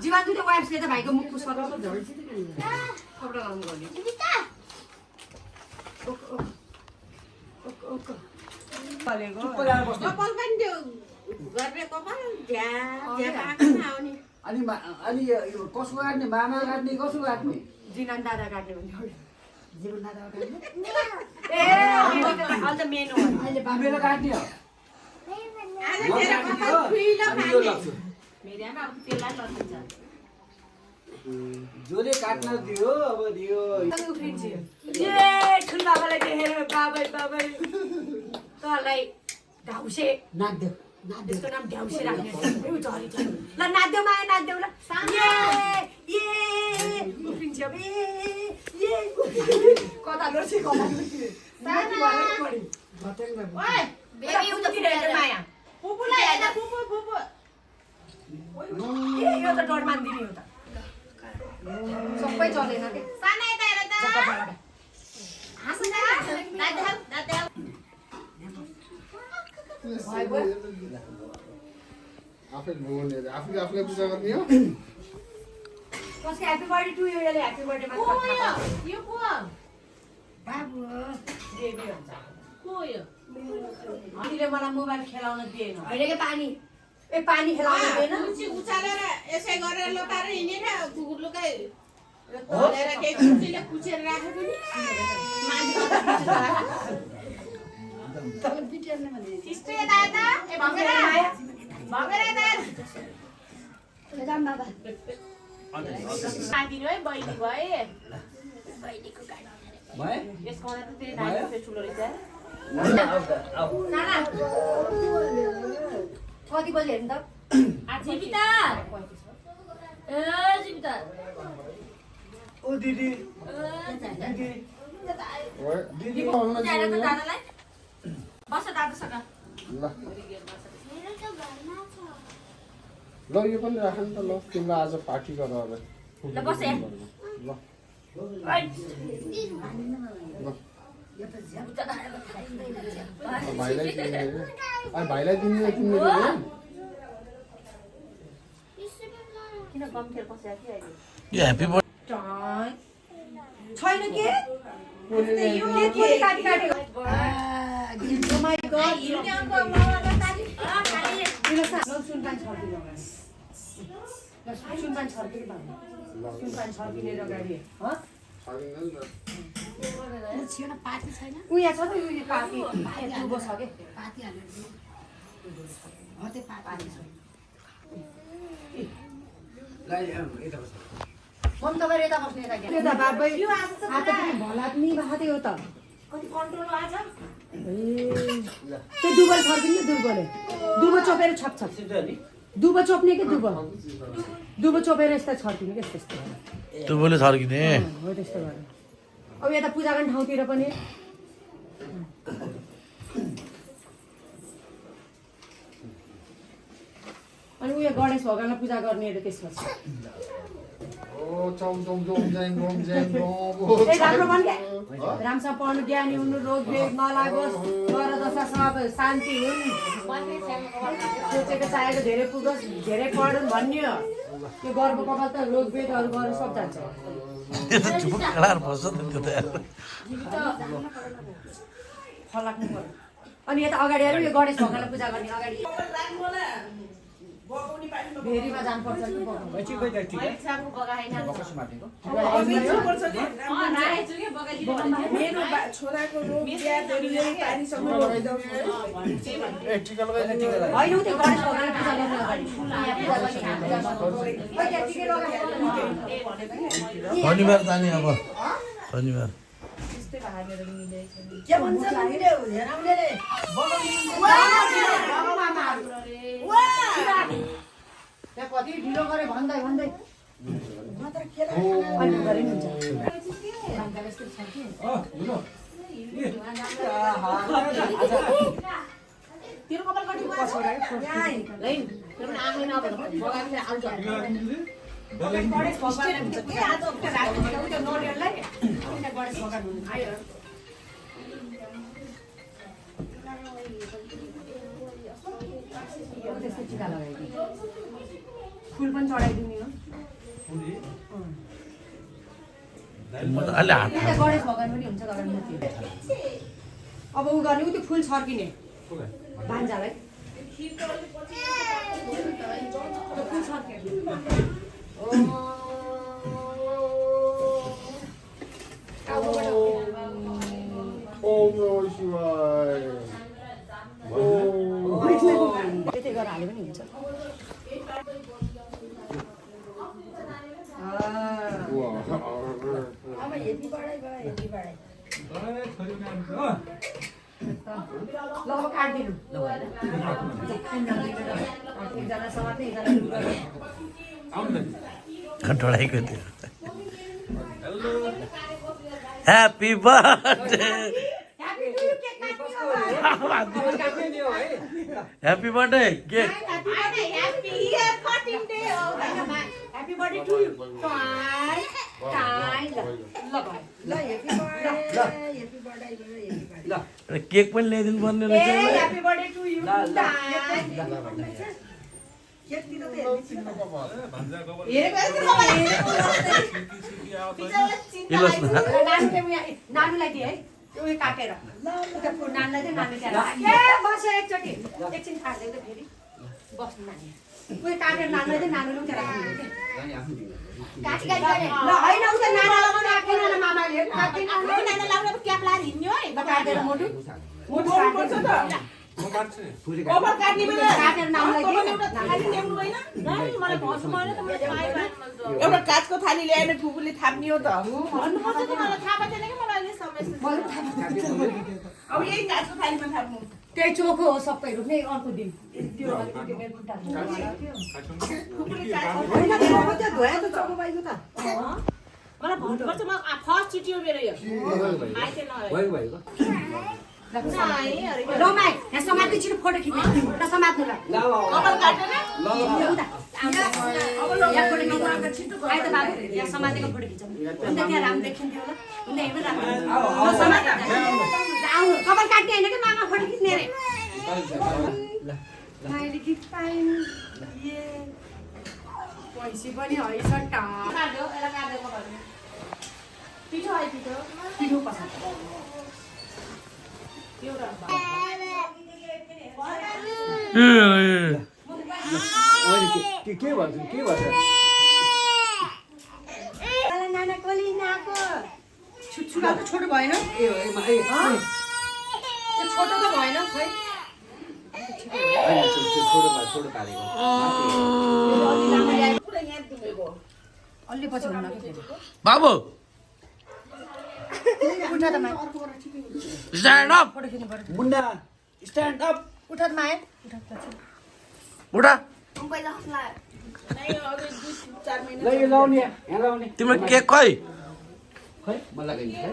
जीवन तुझ्या वाइफले त भाइको मुख पुस्करो झल्छ खबर गर्नु गर्ने अनि कसो काट्ने मामा काट्ने कसो काट्ने जीवन दादा काट्ने भने जीवन दादा काट्ने ए अन्त मेन हो अहिले बाबेले काट्ने हो जसले काट्न दियो अब दियो ठुलो बाबालाई देखेर बाबै बाबै तँलाई ढाउसे नाच्दै त्यसको नाम ढ्याउसे राख्ने झरी झरी ल नाच्देऊ माया नाच्देऊ ल ए उफ्रिन्छ ए कता गर्छ कता माया पुपुलाई हेर्दा पुपु यो त डर मान्दिने हो त सबै चलेन के साना यता हेर त हाँस न दादा आफै बोल्ने आफूले पूजा गर्ने हो कसको ह्यापी बर्थडे टु यु ले ह्यापी बर्थडे मात्र यो को बाबु देवी हुन्छ को यो हामीले मलाई मोबाइल खेलाउन दिएन हैन के पानी ए पानी खेलाउन दिएन कुची उचालेर यसै गरेर लताएर हिँडेर कुकुरलुकै तलेर के कुचीले कुचेर राखेको नि सिस्टर दादा ए भगेरा राम बाबा साथी है बहिनी भए बहिनीको गाडी भयो यसको त त्यही नानी ठुलो रहेछ नाना कति बजे हेर्नु त जीविता ए जीविता ओ दिदी दिदी बोल्न जाने त दादालाई बस दादासँग ल यो पनि राख नि त ल तिमीलाई आज पार्टी गर अब ल बस यहाँ ल भाइलाई दिने भाइलाई दिने तिमीले किन कम खेल बस्या कि अहिले यो ह्यापी बर्थडे छैन के के काटी काटेको ओ माय गॉड युनियनको मामाको दादी सुनपान छर्किनु सुनपान छर्किनु भन्नु सुनपान छर्किनेर अगाडि उहाँ छ त यो पार्टी दुबो छ के पार्टी म तपाईँ यता बस्ने यता बाबै हात पनि भलात्नी भएको थियो त कति कन्ट्रोल आज त्यो दुबो छर्किनु दुबोले दुबो चोपेर छप दुबो चोप्ने कि दुबो चोपेर यस्तो छर्किने कि त्यस्तो त्यो बोले छर्किने हो त्यस्तो गरेर अब यता पूजा गर्ने ठाउँतिर पनि अनि उयो गणेश भगवानलाई पूजा गर्ने त्यसपछि ओ चौम चौम चौम ज्याङ रोम ज्याङ रोम राम्रो बन क्या राम्रोसँग पढ्नु ज्ञानी हुनु रोग भेग नलागोस् गर दशा सब शान्ति हुन् सोचेको चाहेको धेरै पुगोस् धेरै पढुन् भन्ने हो त्यो गर्व कपाल त रोग भेगहरू गरेर सब जान्छ फलाक्नु पर्यो अनि यता अगाडि आएर यो गणेश भगवानलाई पूजा गर्ने अगाडि भेरीमा जानुपर्छ कि मेरो छोराको रोग होइन त्यो गणेश भगवानलाई पूजा गर्ने अगाडि शनिबार जाने अब शनिबार के भन्छ त्यहाँ कति ढिलो गरे भन्दै अनि गरे नि हुन्छ तेरो कपाल कति गणेश भगवान हुन्छ के आज उता राख्नु उता नरियललाई उता गणेश भगवान हुनु आयो त्यस्तो टिका लगाइदिनु फुल पनि चढाइदिनु न म त अलि हात त्यहाँ गणेश भगवान पनि हुन्छ गगन मूर्ति अब उ गर्ने उ त्यो फुल छर्किने भान्जालाई त्यो फुल छर्किने ओम नमः शिवाय त्यतै गरेर हाले पनि हुन्छ अब हेपी बढाइ भयो हेपी बढाइ ल अब काटिदिनु एकजना समात्ने एकजना ढोडाइको थियो happy birthday happy birthday cake Happy birthday to you. Kai, ल happy birthday. केक पनि ल्याइदिनु पर्ने ए रहेछ happy birthday to you. नानुलाई दिए है उयो काटेर नानुलाई चाहिँ नानु त्यहाँ बस एकचोटि एकछिन खाँदै फेरि बस्नु नानी उयो काटेर नानुलाई चाहिँ नानुले उता राख्नु ल होइन उता नाना लगाउनु राखेन न मामाले नाना लाउनु क्याप लाएर हिँड्नु है काटेर मोटु पर्छ त कपाल काट्ने बेला काटेर नानुलाई दिए थाली ल्याउनु भएन मलाई भन्नु भएन त मैले एउटा काचको थाली ल्याएर फुपूले थाप्ने हो त भन्नुपर्छ त मलाई थाहा छैन कि मलाई अहिले समस्या अब यही काचको थालीमा थाप्नु त्यही चोखो हो सबै रुप्ने अर्को दिन त्यो अलिकति मेरो खुट्टा मलाई भन्नुपर्छ म फर्स्ट चिठी हो मेरो यो रमाइ यहाँ समात्ने छिटो फोटो खिच्ने र समात्नु ल कपाल काटेन आइ त बाबु यहाँ समातेको फोटो खिचौँ अन्त त्यहाँ राम्रो देखिन्थ्यो होला अन्त हेर्नु राम्रो आउनु कपाल काट्ने होइन कि मामा फोटो खिच्ने अरे मैले गीत पाइन् पैसी पनि है सट्टा पिठो है पिठो पिठो पसन्द के भन्छ नाना कोली नाको छुटछुटाको छोटो भएन यो छोटो त भएन खै छोटो पारेको अलि पछि हुन बाबु उठा त माया स्ट्यान्ड अप फोटो खिच्नु पर्यो मुन्डा स्ट्यान्ड अप उठा त माया उठा उठा ल यो लाउने यहाँ लाउने तिम्रो केक खै खै म लगाइदिन्छु है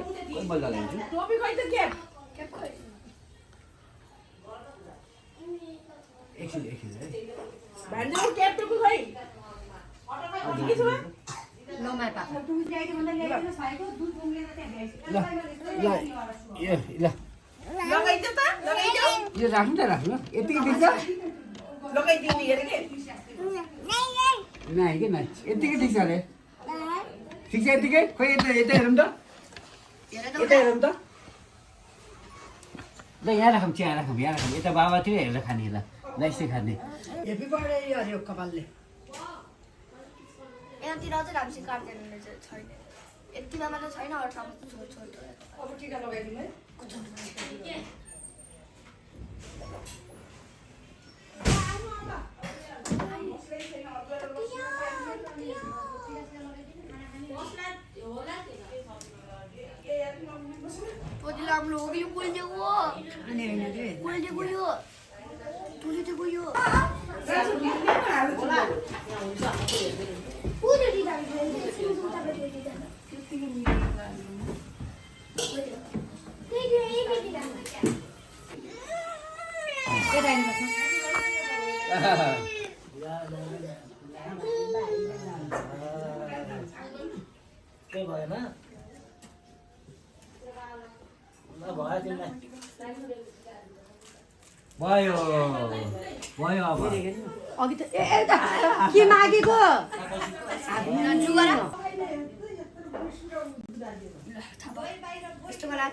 म लगाइदिन्छु टोपी खै त के एकछिन है भन्नु क्याप टोपी खै के छ ल माया पापा दुध ल्याइदियो भन्दा ल्याइदिनु सकेको दुध उम्लेर त्यहाँ ल लगाइदियो त लगाइदियो यो राख्नु त राख्नु यतिकै देख्छ लगाइदिने हेरे के नाइ के नाइ यतिकै ठिक छ अरे ठिक छ यतिकै खोइ यता हेरौँ त यता हेरौँ त ल यहाँ राखौँ चिया राखौँ यहाँ राखौँ यता बाबातिर हेरेर खाने ल यसै खाने हेपी बर्थडे अरे कपालले यहाँतिर चाहिँ राम्रोसित काट्दैन रहेछ छैन यतिमा मात्र छैन अरू ठाउँमा छोड अब टिका लगाइदिनु है Pwede lang loob yung pwede ko. अनि होइन रे Pwede ko yun. Pwede ko yun. Pwede di lang. Pwede di lang. भएन ल भयो तिमीलाई भयो भयो अब अघि त के मागेको यस्तो गरा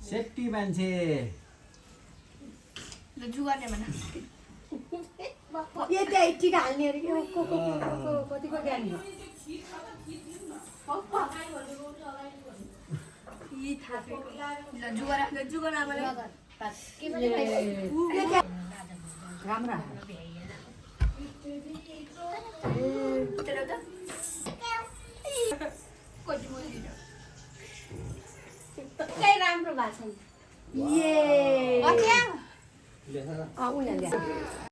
सेफ्टी मान्छे जुगार्ने भन ये त्यही टिका हाल्ने अरे कतिको ज्ञानी हो जुगार आमाले राम्रो राम्रो भएको छ ये उनीहरूले